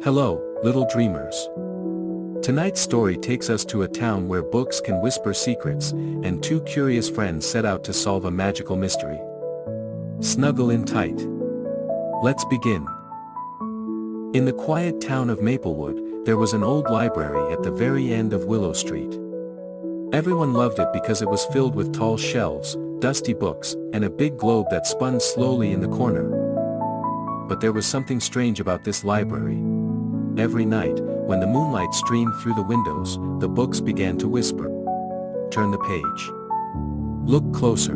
Hello, little dreamers. Tonight's story takes us to a town where books can whisper secrets, and two curious friends set out to solve a magical mystery. Snuggle in tight. Let's begin. In the quiet town of Maplewood, there was an old library at the very end of Willow Street. Everyone loved it because it was filled with tall shelves, dusty books, and a big globe that spun slowly in the corner. But there was something strange about this library. Every night, when the moonlight streamed through the windows, the books began to whisper. Turn the page. Look closer.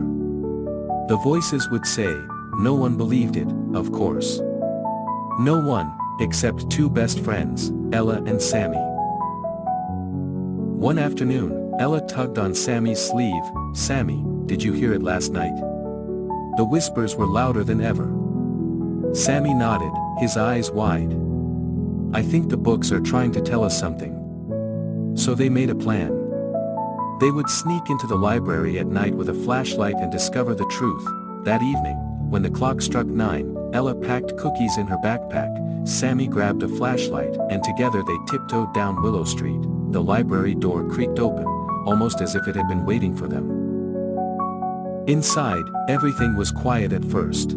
The voices would say, no one believed it, of course. No one, except two best friends, Ella and Sammy. One afternoon, Ella tugged on Sammy's sleeve. Sammy, did you hear it last night? The whispers were louder than ever. Sammy nodded, his eyes wide. I think the books are trying to tell us something. So they made a plan. They would sneak into the library at night with a flashlight and discover the truth. That evening, when the clock struck 9, Ella packed cookies in her backpack, Sammy grabbed a flashlight, and together they tiptoed down Willow Street. The library door creaked open, almost as if it had been waiting for them. Inside, everything was quiet at first.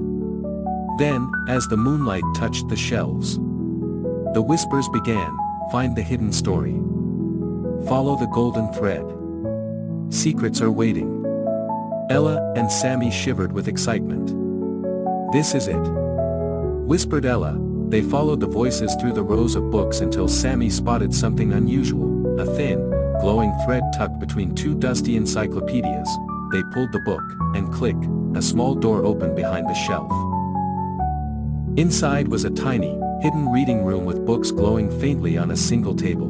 Then, as the moonlight touched the shelves, the whispers began. Find the hidden story. Follow the golden thread. Secrets are waiting. Ella and Sammy shivered with excitement. This is it, whispered Ella. They followed the voices through the rows of books until Sammy spotted something unusual, a thin, glowing thread tucked between two dusty encyclopedias. They pulled the book, and click, a small door opened behind the shelf. Inside was a tiny, hidden reading room with books glowing faintly on a single table.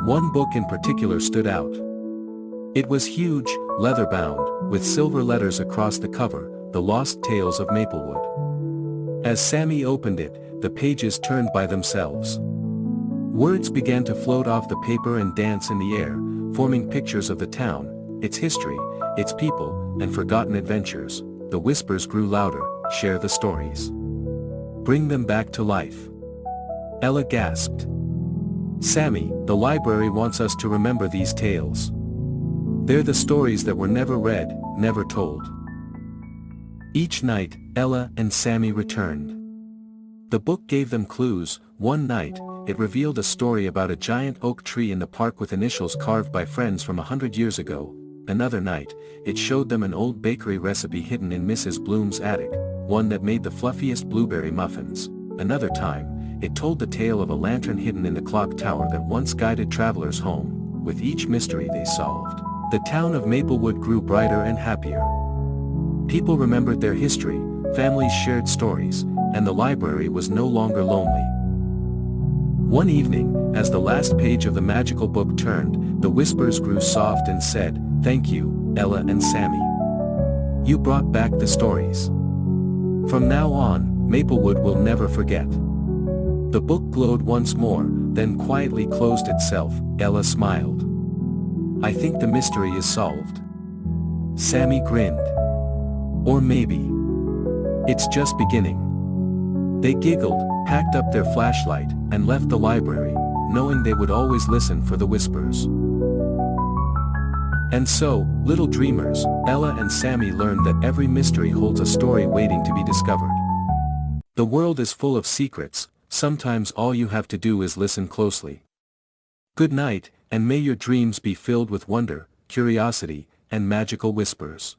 One book in particular stood out. It was huge, leather-bound, with silver letters across the cover, The Lost Tales of Maplewood. As Sammy opened it, the pages turned by themselves. Words began to float off the paper and dance in the air, forming pictures of the town, its history, its people, and forgotten adventures. The whispers grew louder. Share the stories. Bring them back to life. Ella gasped. Sammy, the library wants us to remember these tales. They're the stories that were never read, never told. Each night, Ella and Sammy returned. The book gave them clues. One night, it revealed a story about a giant oak tree in the park with initials carved by friends from 100 years ago. Another night, it showed them an old bakery recipe hidden in Mrs. Bloom's attic, one that made the fluffiest blueberry muffins. Another time, it told the tale of a lantern hidden in the clock tower that once guided travelers home. With each mystery they solved, the town of Maplewood grew brighter and happier. People remembered their history, families shared stories, and the library was no longer lonely. One evening, as the last page of the magical book turned, the whispers grew soft and said, "Thank you, Ella and Sammy. You brought back the stories. From now on, Maplewood will never forget." The book glowed once more, then quietly closed itself. Ella smiled. I think the mystery is solved. Sammy grinned. Or maybe it's just beginning. They giggled, packed up their flashlight, and left the library, knowing they would always listen for the whispers. And so, little dreamers, Ella and Sammy learned that every mystery holds a story waiting to be discovered. The world is full of secrets. Sometimes all you have to do is listen closely. Good night, and may your dreams be filled with wonder, curiosity, and magical whispers.